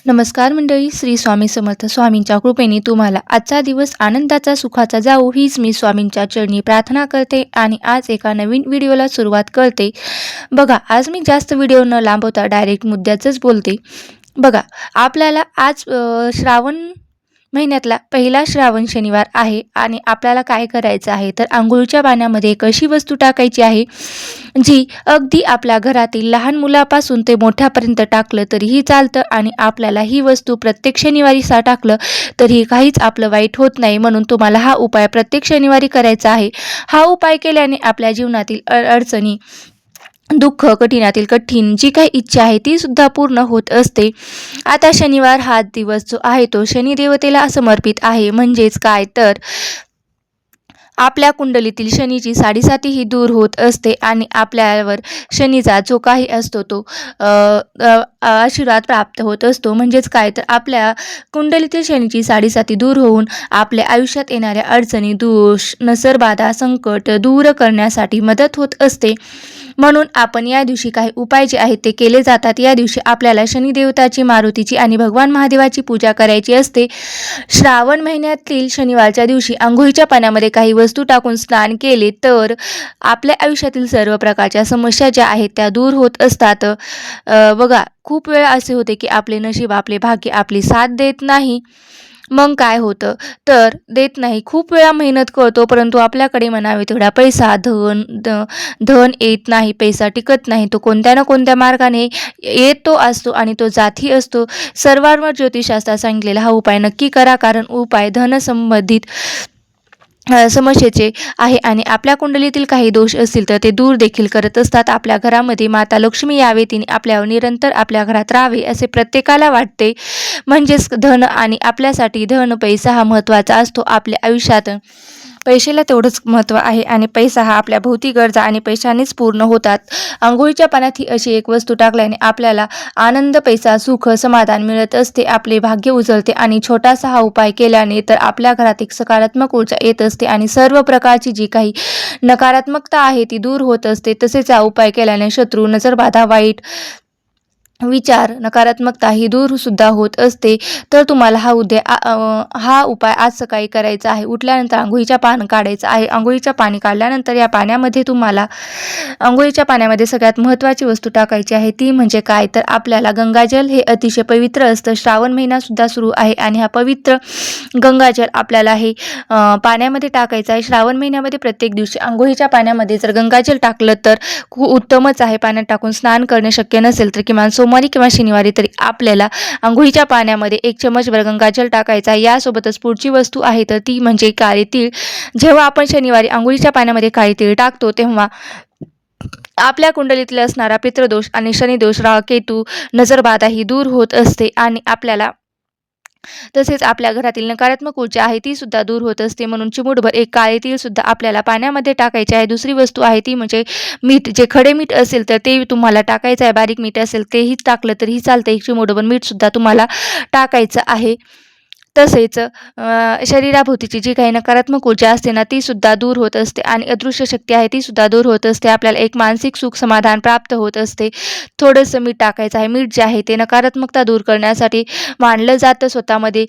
नमस्कार मंडळी. श्री स्वामी समर्थ. स्वामींच्या कृपेने तुम्हाला आजचा दिवस आनंदाचा सुखाचा जावो हीच मी स्वामींच्या चरणी प्रार्थना करते आणि आज एका नवीन व्हिडिओला सुरुवात करते. बघा, आज मी जास्त व्हिडिओ न लांबवता डायरेक्ट मुद्द्याचंच बोलते. बघा, आपल्याला आज श्रावण महिन्यातला पहिला श्रावण शनिवार आहे आणि आपल्याला काय करायचं आहे तर अंघोळीच्या पाण्यामध्ये एक अशी वस्तू टाकायची आहे जी अगदी आपल्या घरातील लहान मुलापासून ते मोठ्यापर्यंत टाकलं तरीही चालतं आणि आपल्याला ही वस्तू प्रत्येक शनिवारी टाकलं तरीही काहीच आपलं वाईट होत नाही. म्हणून तुम्हाला हा उपाय प्रत्येक शनिवारी करायचा आहे. हा उपाय केल्याने आपल्या जीवनातील अडचणी, दुःख, कठीणातील कठीण जी काही इच्छा आहे ती सुद्धा पूर्ण होत असते. आता शनिवार हा दिवस जो आहे तो शनिदेवतेला समर्पित आहे. म्हणजेच काय तर आपल्या कुंडलीतील शनीची साडेसाती दूर होत असते आणि आपल्यावर शनीचा जो काही असतो तो आशीर्वाद प्राप्त होत असतो. म्हणजेच काय तर आपल्या कुंडलीतील शनीची साडेसाती दूर होऊन आपल्या आयुष्यात येणाऱ्या अडचणी, दोष, नसरबाधा, संकट दूर करण्यासाठी मदत होत असते. म्हणून आपण या दिवशी काही उपाय जे आहेत ते केले जातात. या दिवशी आपल्याला शनिदेवताची, मारुतीची आणि भगवान महादेवाची पूजा करायची असते. श्रावण महिन्यातील शनिवारच्या दिवशी अंघोळीच्या पाण्यामध्ये काही वस्तू टाकून स्नान केले तर आपल्या आयुष्यातील सर्व प्रकारच्या समस्या ज्या आहेत त्या दूर होत असतात. बघा, खूप वेळ असे होते की आपले नशीब, आपले भाग्य आपली साथ देत नाही. मग काय होतं तर देत नाही. खूप वेळा मेहनत करतो परंतु आपल्याकडे म्हणावे तेवढा पैसा, धन येत नाही, पैसा टिकत नाही. तो कोणत्या ना कोणत्या मार्गाने येतो असतो आणि तो जाती असतो. सर्वांवर ज्योतिषशास्त्रात सांगितलेला हा उपाय नक्की करा, कारण उपाय धन संबंधित समस्येचे आहे आणि आपल्या कुंडलीतील काही दोष असतील तर ते दूर देखील करत असतात. आपल्या घरामध्ये माता लक्ष्मी यावे, तिने आपल्यावर निरंतर आपल्या घरात राहावे असे प्रत्येकाला वाटते. म्हणजेच धन आणि आपल्यासाठी धन, पैसा हा महत्त्वाचा असतो. आपल्या आयुष्यात पैशाला तेवढंच महत्त्व आहे आणि पैसा हा आपल्या भौतिक गरजा आणि पैशानेच पूर्ण होतात. अंघोळीच्या पाण्यात ही अशी एक वस्तू टाकल्याने आपल्याला आनंद, पैसा, सुख, समाधान मिळत असते. आपले भाग्य उजळते आणि छोटासा हा उपाय केल्याने तर आपल्या घरात एक सकारात्मक ऊर्जा येत असते आणि सर्व प्रकारची जी काही नकारात्मकता आहे ती दूर होत असते. तसेच हा उपाय केल्याने शत्रू, नजरबाधा, वाईट विचार, नकारात्मकता ही दूर सुद्धा होत असते. तर तुम्हाला हा उपाय आज सकाळी करायचा आहे. उठल्यानंतर अंघोळीच्या पाणी काढायचं आहे. अंघोळीच्या पाणी काढल्यानंतर या पाण्यामध्ये तुम्हाला अंघोळीच्या पाण्यामध्ये सगळ्यात महत्त्वाची वस्तू टाकायची आहे ती म्हणजे काय तर आपल्याला गंगाजल. हे अतिशय पवित्र असतं. श्रावण महिना सुद्धा सुरू आहे आणि हा पवित्र गंगाजल आपल्याला हे पाण्यामध्ये टाकायचं आहे. श्रावण महिन्यामध्ये प्रत्येक दिवशी अंघोळीच्या पाण्यामध्ये जर गंगाजल टाकलं तर खूप उत्तमच आहे. पाण्यात टाकून स्नान करणे शक्य नसेल तर किमान सोमवारी किंवा शनिवारी तरी आपल्याला अंघोळीच्या पाण्यामध्ये 1 चमचभर गंगाजल टाकायचा आहे. यासोबतच पुढची वस्तू आहे तर ती म्हणजे काळे तीळ. जेव्हा आपण शनिवारी अंघोळीच्या पाण्यामध्ये काळे तीळ टाकतो तेव्हा आपल्या कुंडलीतला असणारा पितृदोष आणि शनिदोष, राहू, केतू, नजरबाधा ही दूर होत असते आणि आपल्याला तसेच आपल्या घरातील नकारात्मक ऊर्जा आहे ती सुद्धा दूर होत असते. म्हणून चिमूटभर एक काळे तीळ सुद्धा आपल्याला पाण्यामध्ये टाकायचे आहे. दुसरी वस्तू आहे ती म्हणजे मीठ. जे खडे मीठ असेल तर ते तुम्हाला टाकायचं आहे. बारीक मीठ असेल तेही टाकलं तरीही चालतं. एक चिमूटभर मीठ सुद्धा तुम्हाला टाकायचं आहे. तसेच शरीराभोवतीची जी काही नकारात्मक ऊर्जा असते ना ती सुद्धा दूर होत असते आणि अदृश्य शक्ती आहे ती सुद्धा दूर होत असते. आपल्याला एक मानसिक सुख, समाधान प्राप्त होत असते. थोडंसं मीठ टाकायचं आहे. मीठ जे आहे ते नकारात्मकता दूर करण्यासाठी मानलं जातं. स्वतःमध्ये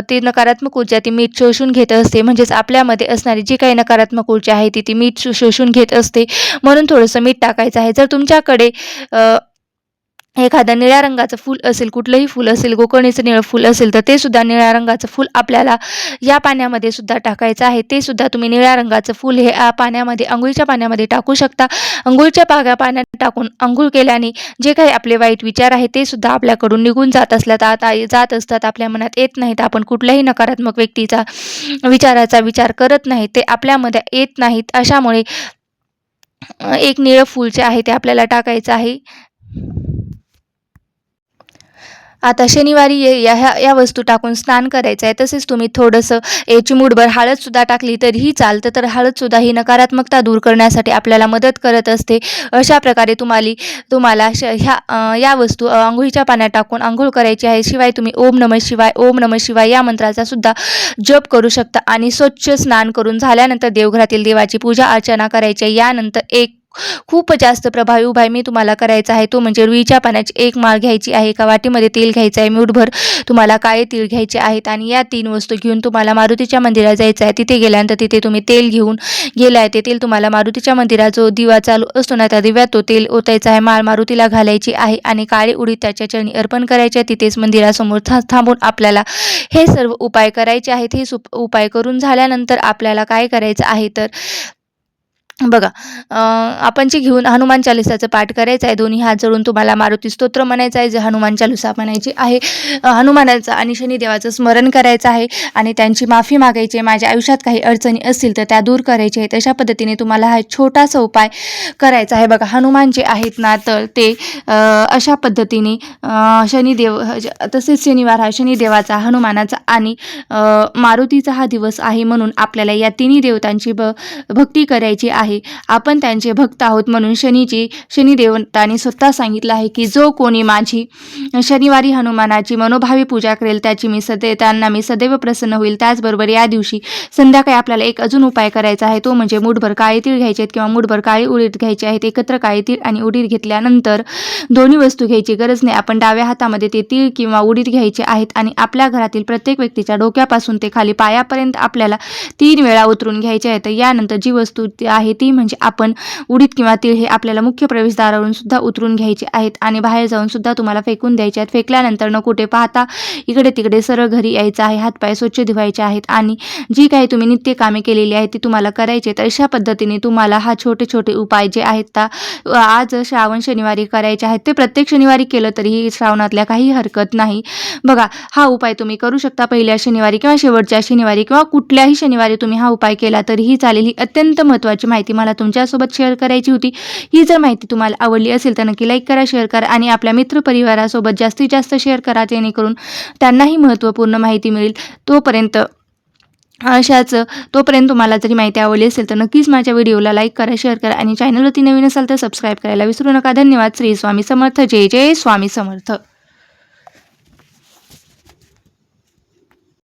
ती नकारात्मक ऊर्जा ती मीठ शोषून घेत असते. म्हणजेच आपल्यामध्ये असणारी जी काही नकारात्मक ऊर्जा आहे ती मीठ शोषून घेत असते. म्हणून थोडंसं मीठ टाकायचं आहे. जर तुमच्याकडे एखादं निळ्या रंगाचं फूल असेल, कुठलंही फूल असेल, गोकर्णीचं निळं फूल असेल तर ते सुद्धा निळ्या रंगाचं फूल आपल्याला या पाण्यामध्ये सुद्धा टाकायचं आहे. ते सुद्धा तुम्ही निळ्या रंगाचं फूल हे पाण्यामध्ये, अंघोळीच्या पाण्यामध्ये टाकू शकता. अंघोळीच्या पाण्यात टाकून अंघोळ केल्याने जे काही आपले वाईट विचार आहेत ते सुद्धा आपल्याकडून निघून जात असतात. आपल्या मनात येत नाहीत. आपण कुठल्याही नकारात्मक व्यक्तीचा विचाराचा विचार करत नाही. ते आपल्यामध्ये येत नाहीत. अशामुळे एक निळं फूल जे आहे ते आपल्याला टाकायचं आहे. आता शनिवारी या वस्तू टाकून स्नान करायचं आहे. तसेच तुम्ही थोडंसं चिमूटभर हळदसुद्धा टाकली तरीही चालतं. तर हळदसुद्धा ही नकारात्मकता दूर करण्यासाठी आपल्याला मदत करत असते. अशा प्रकारे तुम्हाला या वस्तू अंघोळीच्या पाण्यात टाकून अंघोळ करायची आहे. शिवाय तुम्ही ओम नमः शिवाय, ओम नमः शिवाय या मंत्राचा सुद्धा जप करू शकता आणि स्वच्छ स्नान करून झाल्यानंतर देवघरातील देवाची पूजा अर्चना करायची. यानंतर 1 खूप जास्त प्रभावी उपाय मी तुम्हाला करायचा आहे तो म्हणजे रुईच्या पानाची एक माळ घ्यायची आहे. एका वाटीमध्ये तेल घ्यायचं आहे. मूठभर तुम्हाला काळे तीळ घ्यायचे आहेत आणि या 3 वस्तू घेऊन तुम्हाला मारुतीच्या मंदिरात जायचं आहे. तिथे गेल्यानंतर तिथे तुम्ही तेल घेऊन गेलाय ते तेल तुम्हाला मारुतीच्या मंदिरात जो दिवा चालू असतो ना त्या दिव्यात तो तेल ओतायचा आहे. माळ मारुतीला घालायची आहे आणि काळी उडीद त्याच्या चरणी अर्पण करायचे. तिथेच मंदिरासमोर थांबून आपल्याला हे सर्व उपाय करायचे आहेत. हे उपाय करून झाल्यानंतर आपल्याला काय करायचं आहे तर बघा आपण जे घेऊन हनुमान चालीसाचं पाठ करायचं आहे. दोन्ही हात जोडून तुम्हाला मारुती स्तोत्र म्हणायचं आहे. जे हनुमान चालीसा म्हणायची आहे. हनुमानाचं आणि शनिदेवाचं स्मरण करायचं आहे आणि त्यांची माफी मागायची आहे. माझ्या आयुष्यात काही अडचणी असतील तर त्या दूर करायच्या आहेत. अशा पद्धतीने तुम्हाला हा छोटासा उपाय करायचा आहे. बघा हनुमान जे आहेत ना तर ते अशा पद्धतीने शनिदेव तसेच शनिवार हा शनिदेवाचा, हनुमानाचा आणि मारुतीचा हा दिवस आहे म्हणून आपल्याला या तिन्ही देवतांची भक्ती करायची आहे. आपण त्यांचे भक्त आहोत म्हणून शनिदेवतांनी स्वतः सांगितलं आहे की जो कोणी माझी शनिवारी हनुमानाची मनोभावे पूजा करेल त्यांना मी सदैव प्रसन्न होईल. त्याचबरोबर या दिवशी संध्याकाळी आपल्याला एक अजून उपाय करायचा आहे तो म्हणजे मूठभर काळे तीळ घ्यायचे आहेत किंवा मूठभर काळी उडीद घ्यायचे आहेत. एकत्र काळे तीळ आणि उडीद घेतल्यानंतर दोन्ही वस्तू घ्यायची गरज नाही. आपण डाव्या हातामध्ये ते तीळ किंवा उडीद घ्यायचे आहेत आणि आपल्या घरातील प्रत्येक व्यक्तीच्या डोक्यापासून ते खाली पायापर्यंत आपल्याला 3 वेळा उतरून घ्यायचे आहेत. यानंतर जी वस्तू आहे ती म्हणजे आपण उडीद किंवा तीळ हे आपल्याला मुख्य प्रवेशद्वारावरून सुद्धा उतरून घ्यायचे आहेत आणि बाहेर जाऊन सुद्धा तुम्हाला फेकून द्यायचे आहेत. फेकल्यानंतर न कुठे पाहता इकडे तिकडे सरळ घरी यायचं आहे. हातपाय स्वच्छ धुवायचे आहेत आणि जी काही तुम्ही नित्य कामे केलेली आहेत ती तुम्हाला करायची. तर अशा पद्धतीने तुम्हाला हा छोटे छोटे उपाय जे आहेत आज श्रावण शनिवारी करायचे आहेत. ते प्रत्येक शनिवारी केलं तरीही श्रावणातल्या काही हरकत नाही. बघा हा उपाय तुम्ही करू शकता पहिल्या शनिवारी किंवा शेवटच्या शनिवारी किंवा कुठल्याही शनिवारी तुम्ही हा उपाय केला तरीही चालेल. ही अत्यंत महत्त्वाची माहिती मला तुमच्यासोबत शेअर करायची होती. ही जर माहिती तुम्हाला आवडली असेल तर नक्की लाईक करा, शेअर करा आणि आपल्या मित्रपरिवारासोबत जास्तीत जास्त शेअर करा जेणेकरून त्यांनाही महत्त्वपूर्ण माहिती मिळेल. तोपर्यंत तुम्हाला जरी माहिती आवडली असेल तर नक्कीच माझ्या व्हिडिओला लाईक करा, शेअर करा आणि चॅनलवरती नवीन असाल तर सबस्क्राईब करायला विसरू नका. धन्यवाद. श्री स्वामी समर्थ. जय जय स्वामी समर्थ.